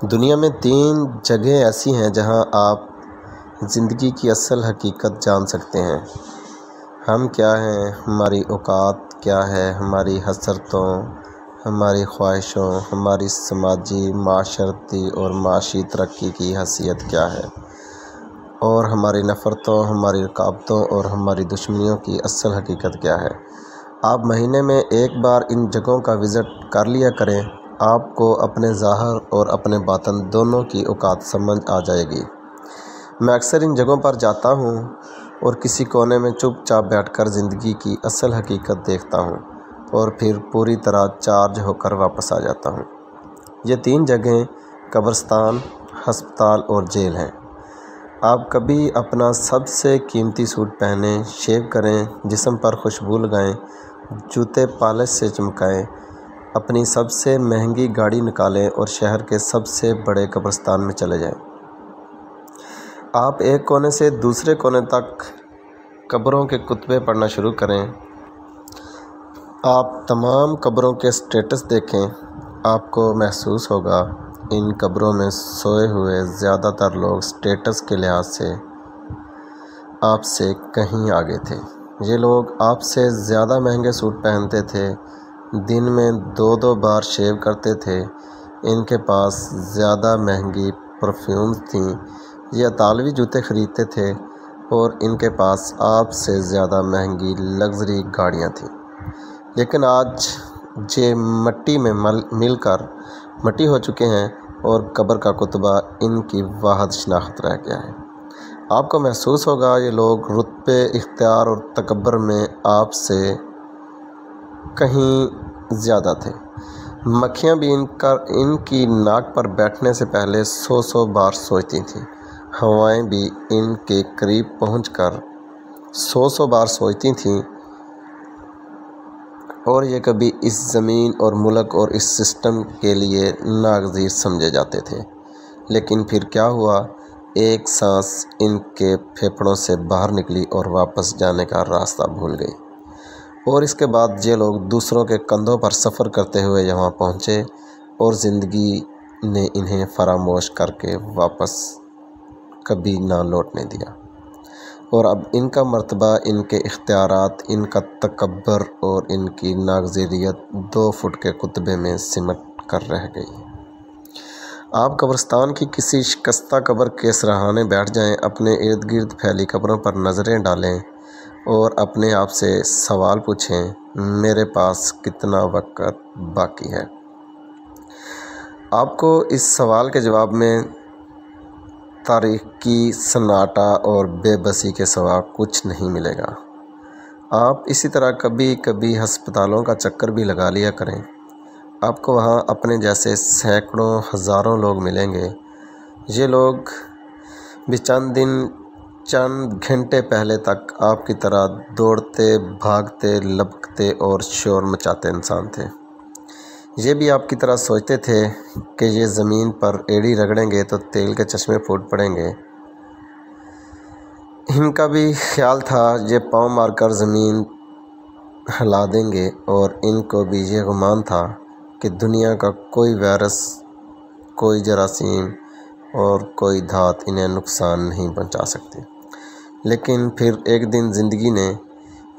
دنیا میں 3 جگہیں ایسی ہیں جہاں آپ زندگی کی اصل حقیقت جان سکتے ہیں۔ ہم کیا ہیں، ہماری اوقات کیا ہے، ہماری حسرتوں، ہماری خواہشوں، ہماری سماجی، معاشرتی اور معاشی ترقی کی حیثیت کیا ہے، اور ہماری نفرتوں، ہماری رکاوٹوں اور ہماری دشمنیوں کی اصل حقیقت کیا ہے۔ آپ مہینے میں ایک بار ان جگہوں کا وزٹ کر لیا کریں، آپ کو اپنے ظاہر اور اپنے باطن دونوں کی اوقات سمجھ آ جائے گی۔ میں اکثر ان جگہوں پر جاتا ہوں اور کسی کونے میں چپ چاپ بیٹھ کر زندگی کی اصل حقیقت دیکھتا ہوں اور پھر پوری طرح چارج ہو کر واپس آ جاتا ہوں۔ یہ 3 جگہیں قبرستان، ہسپتال اور جیل ہیں۔ آپ کبھی اپنا سب سے قیمتی سوٹ پہنیں، شیو کریں، جسم پر خوشبو لگائیں، جوتے پالش سے چمکائیں، اپنی سب سے مہنگی گاڑی نکالیں اور شہر کے سب سے بڑے قبرستان میں چلے جائیں۔ آپ ایک کونے سے دوسرے کونے تک قبروں کے کتبے پڑھنا شروع کریں۔ آپ تمام قبروں کے سٹیٹس دیکھیں۔ آپ کو محسوس ہوگا ان قبروں میں سوئے ہوئے زیادہ تر لوگ سٹیٹس کے لحاظ سے آپ سے کہیں آگے تھے۔ یہ لوگ آپ سے زیادہ مہنگے سوٹ پہنتے تھے، دن میں 2 بار شیو کرتے تھے، ان کے پاس زیادہ مہنگی پرفیومز تھیں، یہ اطالوی جوتے خریدتے تھے اور ان کے پاس آپ سے زیادہ مہنگی لگژری گاڑیاں تھیں۔ لیکن آج یہ مٹی میں مل کر مٹی ہو چکے ہیں اور قبر کا کتبہ ان کی واحد شناخت رہ گیا ہے۔ آپ کو محسوس ہوگا یہ لوگ رتبے، اختیار اور تکبر میں آپ سے کہیں زیادہ تھے۔ مکھیاں بھی ان کی ناک پر بیٹھنے سے پہلے 100 بار سوچتی تھیں۔ ہوائیں بھی ان کے قریب پہنچ کر 100 بار سوچتی تھیں، اور یہ کبھی اس زمین اور ملک اور اس سسٹم کے لیے ناگزیر سمجھے جاتے تھے۔ لیکن پھر کیا ہوا؟ ایک سانس ان کے پھیپھڑوں سے باہر نکلی اور واپس جانے کا راستہ بھول گئی، اور اس کے بعد یہ لوگ دوسروں کے کندھوں پر سفر کرتے ہوئے یہاں پہنچے اور زندگی نے انہیں فراموش کر کے واپس کبھی نہ لوٹنے دیا، اور اب ان کا مرتبہ، ان کے اختیارات، ان کا تکبر اور ان کی ناگزیریت 2 فٹ کے کتبے میں سمٹ کر رہ گئی۔ آپ قبرستان کی کسی شکستہ قبر کے سراہانے بیٹھ جائیں، اپنے ارد گرد پھیلی قبروں پر نظریں ڈالیں اور اپنے آپ سے سوال پوچھیں، میرے پاس کتنا وقت باقی ہے؟ آپ کو اس سوال کے جواب میں تاریکی، سناٹا اور بے بسی کے سوا کچھ نہیں ملے گا۔ آپ اسی طرح کبھی کبھی ہسپتالوں کا چکر بھی لگا لیا کریں۔ آپ کو وہاں اپنے جیسے سینکڑوں، ہزاروں لوگ ملیں گے۔ یہ لوگ بھی چند دن، چند گھنٹے پہلے تک آپ کی طرح دوڑتے، بھاگتے، لپکتے اور شور مچاتے انسان تھے۔ یہ بھی آپ کی طرح سوچتے تھے کہ یہ زمین پر ایڑی رگڑیں گے تو تیل کے چشمے پھوٹ پڑیں گے۔ ان کا بھی خیال تھا یہ پاؤں مار کر زمین ہلا دیں گے، اور ان کو بھی یہ گمان تھا کہ دنیا کا کوئی وائرس، کوئی جراثیم اور کوئی دھات انہیں نقصان نہیں پہنچا سکتی۔ لیکن پھر ایک دن زندگی نے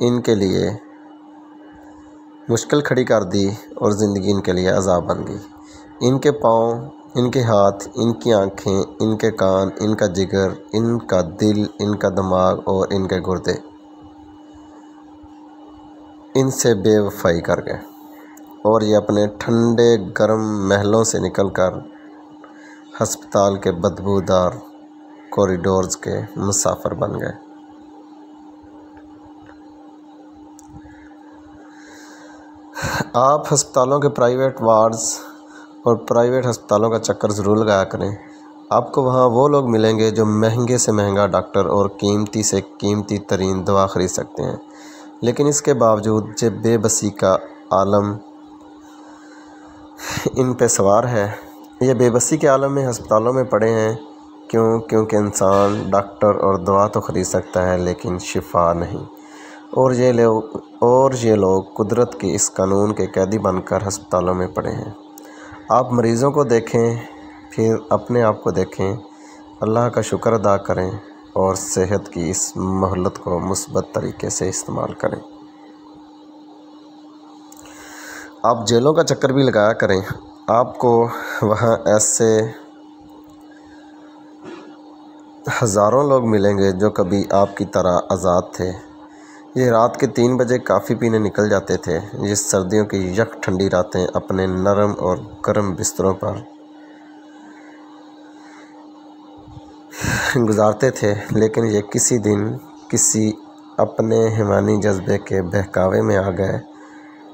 ان کے لیے مشکل کھڑی کر دی اور زندگی ان کے لیے عذاب بن گئی۔ ان کے پاؤں، ان کے ہاتھ، ان کی آنکھیں، ان کے کان، ان کا جگر، ان کا دل، ان کا دماغ اور ان کے گردے ان سے بے وفائی کر گئے، اور یہ اپنے ٹھنڈے گرم محلوں سے نکل کر ہسپتال کے بدبودار کوریڈورز کے مسافر بن گئے۔ آپ ہسپتالوں کے پرائیویٹ وارڈز اور پرائیویٹ ہسپتالوں کا چکر ضرور لگایا کریں۔ آپ کو وہاں وہ لوگ ملیں گے جو مہنگے سے مہنگا ڈاکٹر اور قیمتی سے قیمتی ترین دوا خرید سکتے ہیں، لیکن اس کے باوجود یہ بے بسی کا عالم ان پہ سوار ہے۔ یہ بے بسی کے عالم میں ہسپتالوں میں پڑے ہیں، کیونکہ انسان ڈاکٹر اور دوا تو خرید سکتا ہے لیکن شفا نہیں، اور یہ لوگ قدرت کے اس قانون کے قیدی بن کر ہسپتالوں میں پڑے ہیں۔ آپ مریضوں کو دیکھیں، پھر اپنے آپ کو دیکھیں، اللہ کا شکر ادا کریں اور صحت کی اس مہلت کو مثبت طریقے سے استعمال کریں۔ آپ جیلوں کا چکر بھی لگایا کریں، آپ کو وہاں ایسے ہزاروں لوگ ملیں گے جو کبھی آپ کی طرح آزاد تھے۔ یہ رات کے 3 بجے کافی پینے نکل جاتے تھے، یہ سردیوں کی یک ٹھنڈی راتیں اپنے نرم اور گرم بستروں پر گزارتے تھے، لیکن یہ کسی دن کسی اپنے حیوانی جذبے کے بہکاوے میں آ گئے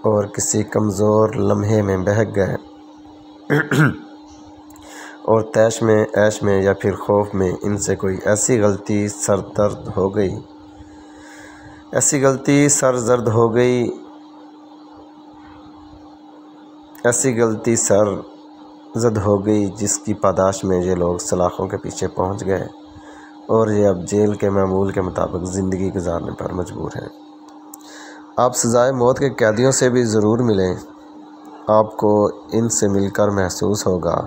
اور کسی کمزور لمحے میں بہک گئے اور عیش میں یا پھر خوف میں ان سے کوئی ایسی غلطی سرزد ہو گئی جس کی پاداش میں یہ لوگ سلاخوں کے پیچھے پہنچ گئے اور یہ اب جیل کے معمول کے مطابق زندگی گزارنے پر مجبور ہیں۔ آپ سزائے موت کے قیدیوں سے بھی ضرور ملیں، آپ کو ان سے مل کر محسوس ہوگا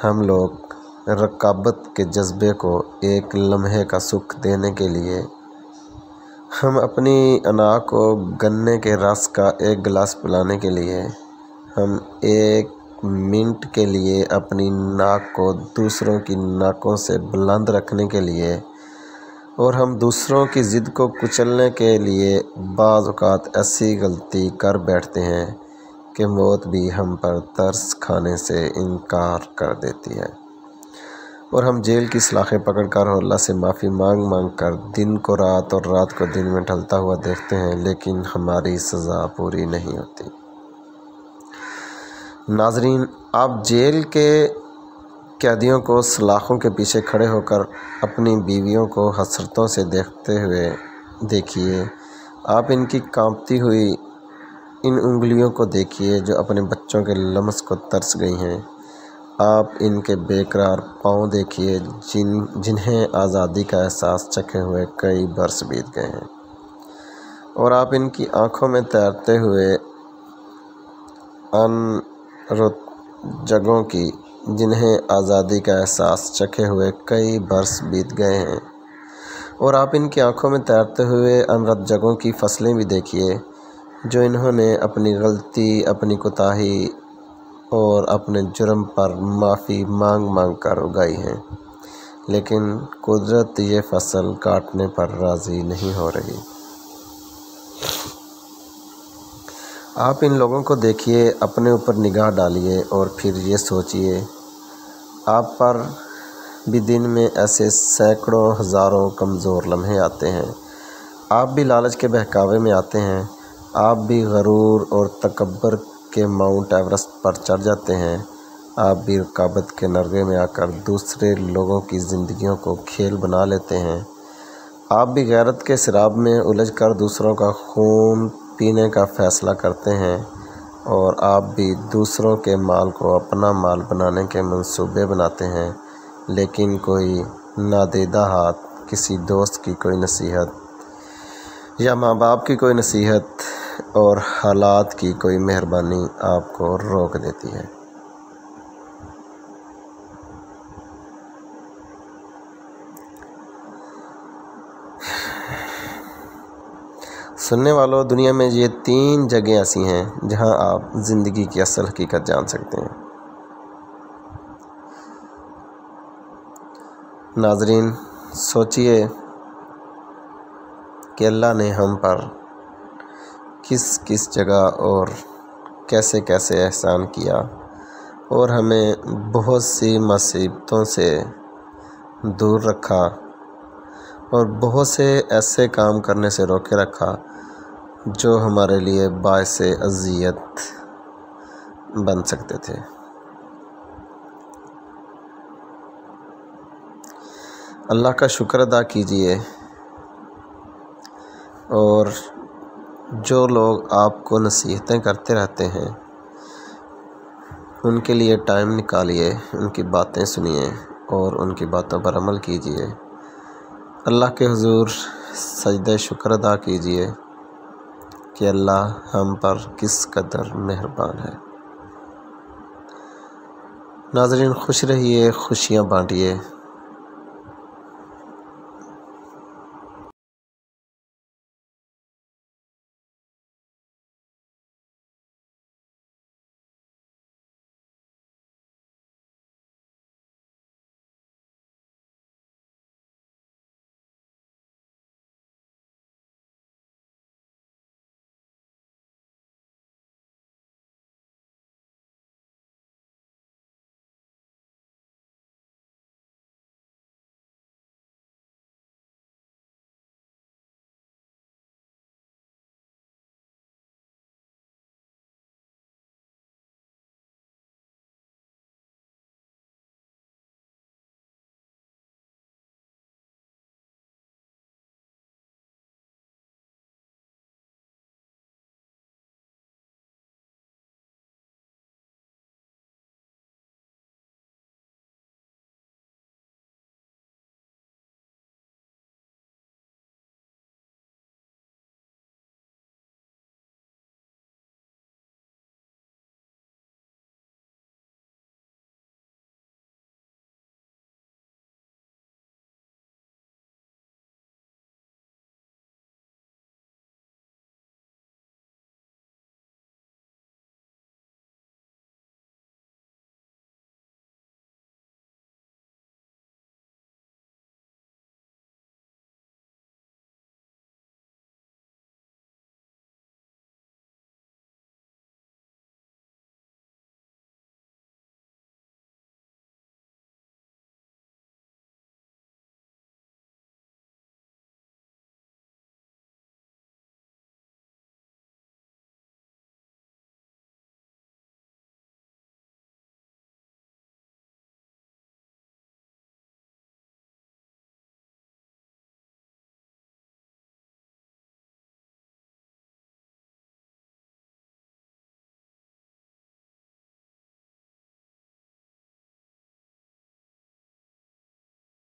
ہم لوگ رقابت کے جذبے کو ایک لمحے کا سکھ دینے کے لیے، ہم اپنی انا کو گنے کے رس کا ایک گلاس پلانے کے لیے، ہم 1 منٹ کے لیے اپنی ناک کو دوسروں کی ناکوں سے بلند رکھنے کے لیے، اور ہم دوسروں کی ضد کو کچلنے کے لیے بعض اوقات ایسی غلطی کر بیٹھتے ہیں کہ موت بھی ہم پر ترس کھانے سے انکار کر دیتی ہے، اور ہم جیل کی سلاخیں پکڑ کر اور اللہ سے معافی مانگ کر دن کو رات اور رات کو دن میں ڈھلتا ہوا دیکھتے ہیں، لیکن ہماری سزا پوری نہیں ہوتی۔ ناظرین، آپ جیل کے قیدیوں کو سلاخوں کے پیچھے کھڑے ہو کر اپنی بیویوں کو حسرتوں سے دیکھیے، آپ ان کی کانپتی ہوئی ان انگلیوں کو دیکھیے جو اپنے بچوں کے لمس کو ترس گئی ہیں، آپ ان کے بے قرار پاؤں دیکھیے جنہیں آزادی کا احساس چکھے ہوئے کئی برس بیت گئے ہیں، اور آپ ان کی آنکھوں میں تیرتے ہوئے ان رت جگوں کی جنہیں آزادی کا احساس چکھے ہوئے کئی برس بیت گئے ہیں، اور آپ ان کی آنکھوں میں تیرتے ہوئے ان رت جگوں کی فصلیں بھی دیکھیے جو انہوں نے اپنی غلطی، اپنی کوتاہی اور اپنے جرم پر معافی مانگ کر اگائی ہیں، لیکن قدرت یہ فصل کاٹنے پر راضی نہیں ہو رہی۔ آپ ان لوگوں کو دیکھیے، اپنے اوپر نگاہ ڈالیے اور پھر یہ سوچئے، آپ پر بھی دن میں ایسے سینکڑوں ہزاروں کمزور لمحے آتے ہیں، آپ بھی لالچ کے بہکاوے میں آتے ہیں، آپ بھی غرور اور تکبر کے ماؤنٹ ایورسٹ پر چڑھ جاتے ہیں، آپ بھی رقابت کے نرغے میں آ کر دوسرے لوگوں کی زندگیوں کو کھیل بنا لیتے ہیں، آپ بھی غیرت کے سراب میں الجھ کر دوسروں کا خون پینے کا فیصلہ کرتے ہیں، اور آپ بھی دوسروں کے مال کو اپنا مال بنانے کے منصوبے بناتے ہیں، لیکن کوئی نادیدہ ہاتھ، کسی دوست کی کوئی نصیحت یا ماں باپ کی کوئی نصیحت اور حالات کی کوئی مہربانی آپ کو روک دیتی ہے۔ سننے والوں، دنیا میں یہ 3 جگہیں ایسی ہیں جہاں آپ زندگی کی اصل حقیقت جان سکتے ہیں۔ ناظرین، سوچئے کہ اللہ نے ہم پر کس جگہ اور کیسے احسان کیا اور ہمیں بہت سی مصیبتوں سے دور رکھا اور بہت سے ایسے کام کرنے سے روکے رکھا جو ہمارے لیے باعث اذیت بن سکتے تھے۔ اللہ کا شکر ادا کیجئے، اور جو لوگ آپ کو نصیحتیں کرتے رہتے ہیں ان کے لیے ٹائم نکالیے، ان کی باتیں سنیے اور ان کی باتوں پر عمل کیجئے۔ اللہ کے حضور سجدہ شکر ادا کیجئے کہ اللہ ہم پر کس قدر مہربان ہے۔ ناظرین خوش رہیے، خوشیاں بانٹیے۔